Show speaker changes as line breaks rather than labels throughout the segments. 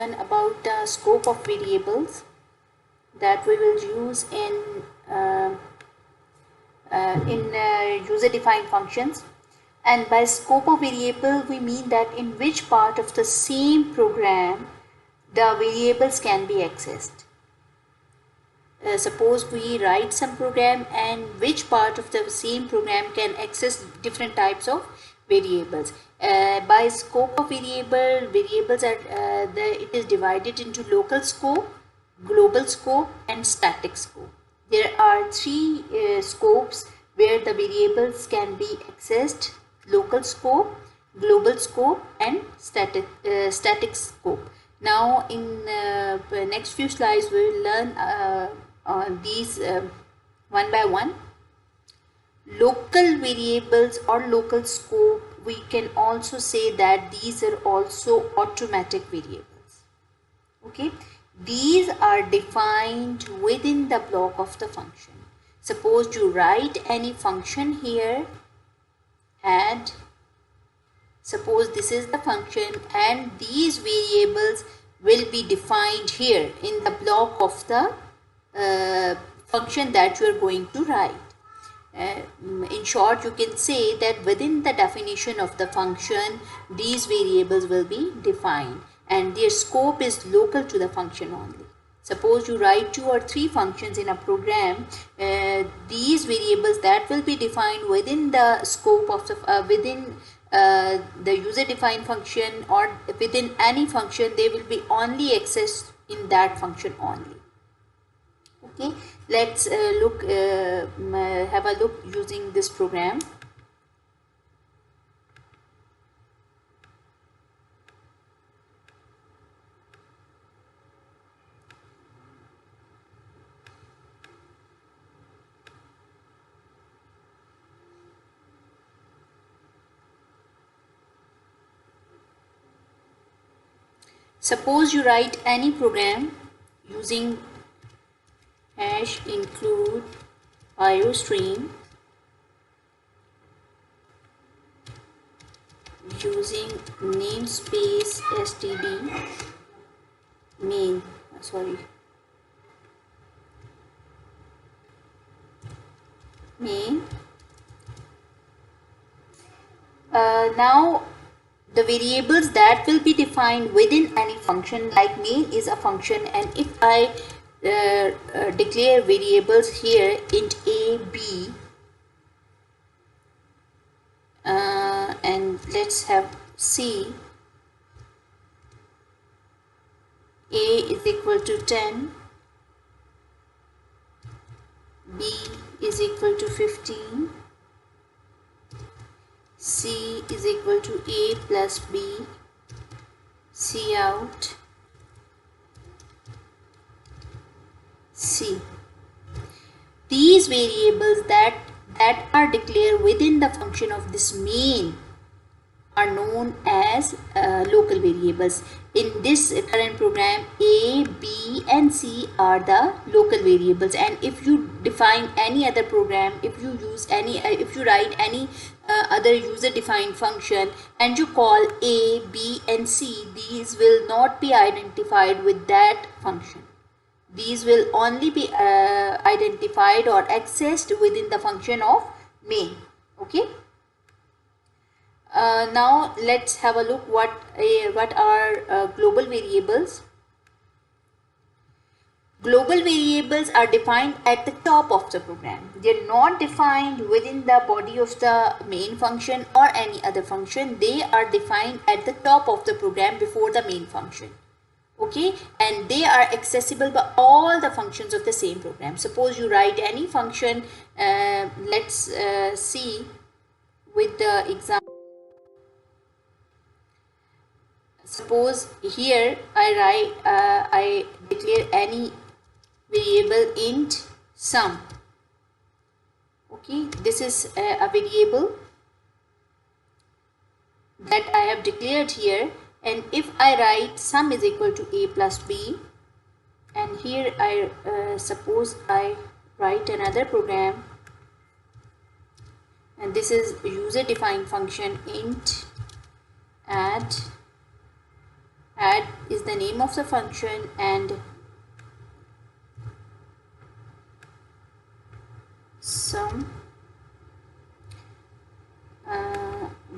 About the scope of variables that we will use in user-defined functions. And by scope of variable, we mean that in which part of the same program the variables can be accessed. Suppose we write some program, and which part of the same program can access different types of variables. By scope of variables are it is divided into local scope, global scope, and static scope. There are three scopes where the variables can be accessed: local scope, global scope, and static scope. Now in the next few slides we will learn these one by one. Local variables or local scope, we can also say that these are also automatic variables. Okay, these are defined within the block of the function. Suppose you write any function here, and suppose this is the function, and these variables will be defined here in the block of the function that you are going to write. In short, you can say that within the definition of the function, these variables will be defined and their scope is local to the function only. Suppose you write 2 or 3 functions in a program, these variables that will be defined within the scope of the user defined function or within any function, they will be only accessed in that function only. Okay, let's have a look using this program. Suppose you write any program using hash include iostream using namespace std main now the variables that will be defined within any function, like main is a function, and if I declare variables here int a, b, and let's have c, a is equal to 10, b is equal to 15, c is equal to a plus b, c out, c. These variables that are declared within the function of this main are known as local variables. In this current program, a, b, and c are the local variables, and if you define any other program, if you write any other user defined function and you call a, b, and c, these will not be identified with that function. These will only be identified or accessed within the function of main. Okay. Now let's have a look what are global variables. Global variables are defined at the top of the program. They are not defined within the body of the main function or any other function. They are defined at the top of the program before the main function. Okay, and they are accessible by all the functions of the same program. Suppose you write any function, let's see with the example. Suppose here I declare any variable int sum. Okay, this is a variable that I have declared here, and if I write sum is equal to a plus b, and here I suppose I write another program, and this is user defined function int add add is the name of the function, and sum.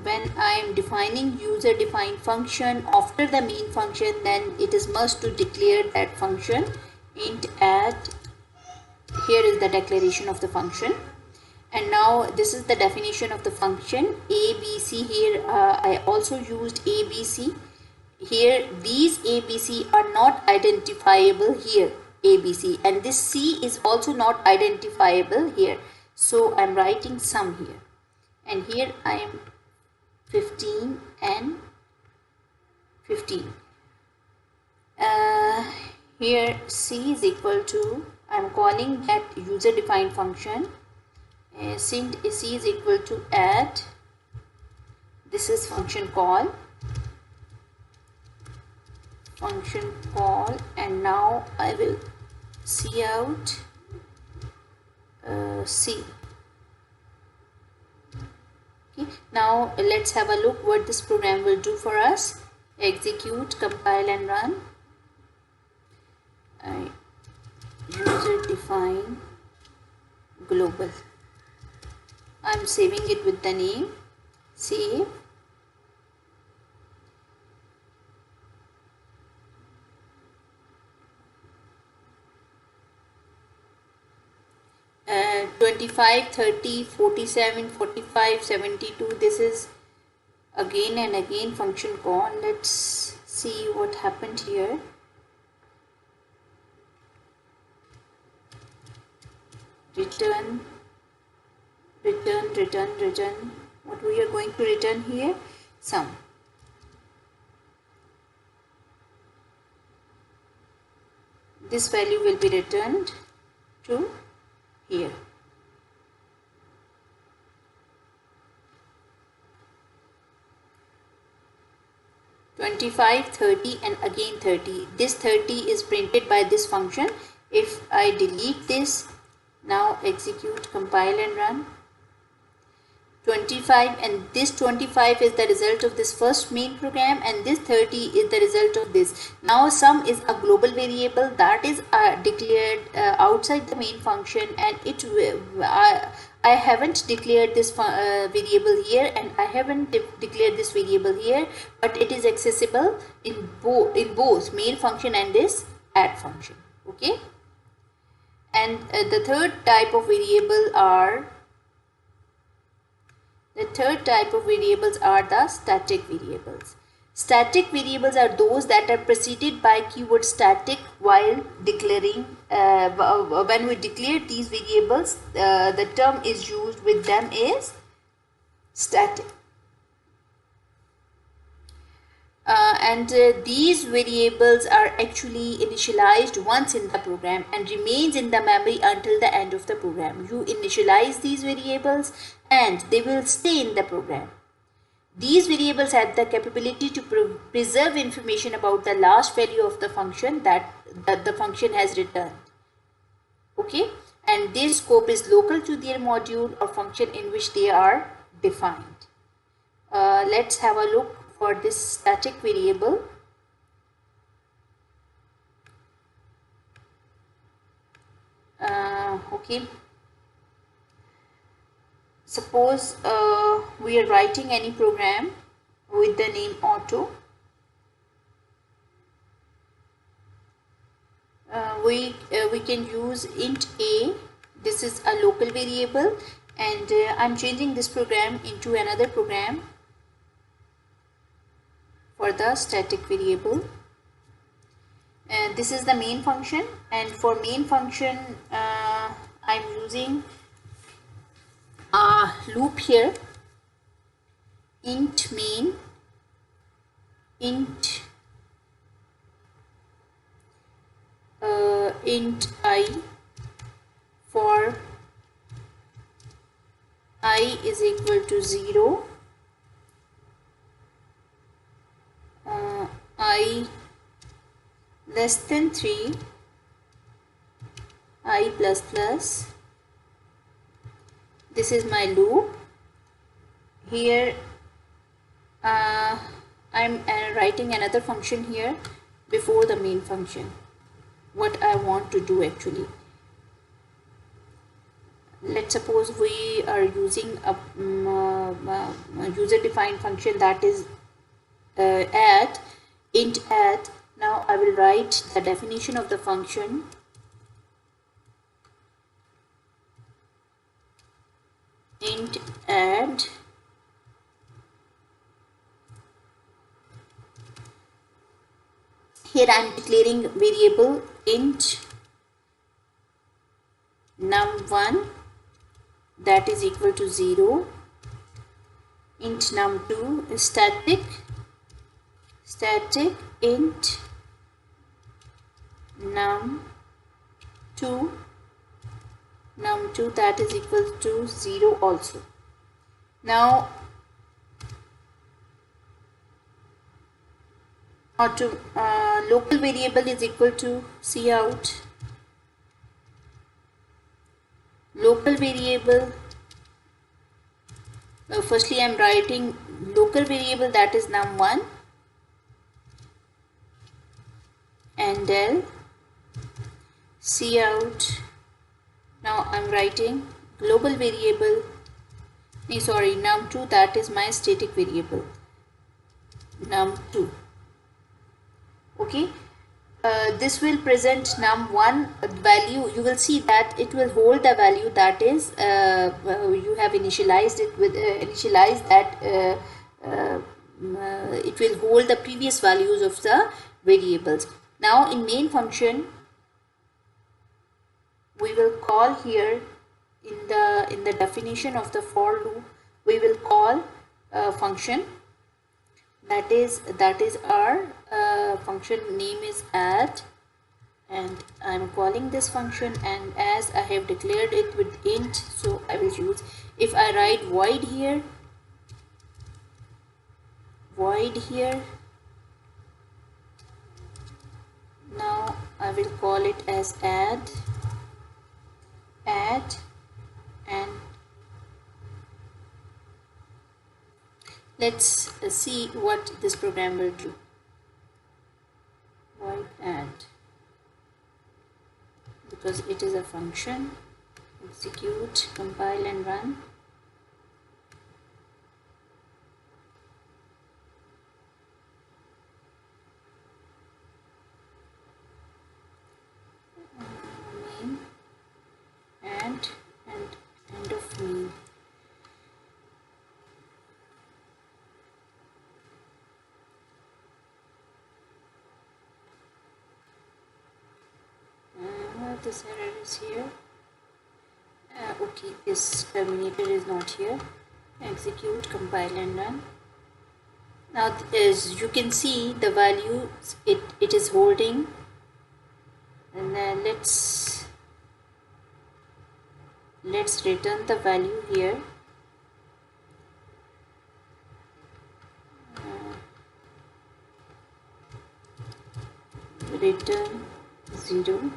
When I am defining user defined function after the main function, then it is must to declare that function int add. Here is the declaration of the function. And now this is the definition of the function ABC. Here I also used ABC. Here these ABC are not identifiable here, ABC, and this C is also not identifiable here. So I'm writing sum here, and here I am 15 and 15. Here C is equal to, I'm calling that user defined function, C is equal to add. This is function call, and now I will see out C. Okay, now let's have a look what this program will do for us. Execute, compile and run. User define global. I'm saving it with the name save. Uh, 25, 30, 47, 45, 72. This is again and again function call. Let's see what happened here. Return. What we are going to return here? Sum. This value will be returned to here. (25, 30 and again 30). This 30 is printed by this function. If I delete this, now execute, compile and run. 25, and this 25 is the result of this first main program, and this 30 is the result of this. Now sum is a global variable that is declared outside the main function, and it I haven't declared this variable here, and I haven't declared this variable here, but it is accessible in both main function and this add function. Okay, and the third type of variable are the static variables. Static variables are those that are preceded by keyword static while declaring. When we declare these variables, the term is used with them is static. These variables are actually initialized once in the program and remains in the memory until the end of the program. You initialize these variables and they will stay in the program. These variables have the capability to preserve information about the last value of the function that the function has returned. Okay, and their scope is local to their module or function in which they are defined. Let's have a look for this static variable. Okay, suppose we are writing any program with the name auto. We can use int a. This is a local variable, and I'm changing this program into another program for the static variable. And this is the main function, and for main function I'm using a loop here, int main, int I for I is equal to 0, I less than 3, I plus plus. This is my loop. Here I'm writing another function here before the main function. What I want to do actually, let's suppose we are using a user defined function, that is add, int add. Now I will write the definition of the function. Int add here I am declaring variable int num1 that is equal to 0, int num2 is static int num2 that is equal to 0 also. Now local variable is equal to cout. Local variable, firstly I am writing local variable that is num1 and del cout. Now I am writing global variable, num2 that is my static variable num2. Okay, this will present num1 value. You will see that it will hold the value that is you have initialized it with it will hold the previous values of the variables. Now in main function we will call here in the definition of the for loop, we will call a function that is our function name is add, and I'm calling this function, and as I have declared it with int, so I will use, if I write void here, now I will call it as add, and let's see what this program will do. Void add, because it is a function. Execute, compile and run. Main and end of main. This error is here. Okay, this terminator is not here. Execute, compile and run. Now as you can see the value it is holding, and then let's return the value here. Return 0.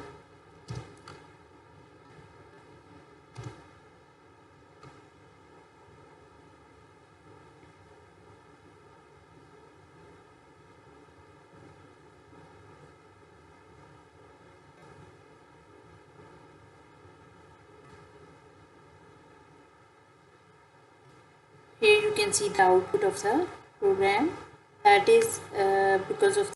Here you can see the output of the program, that is because of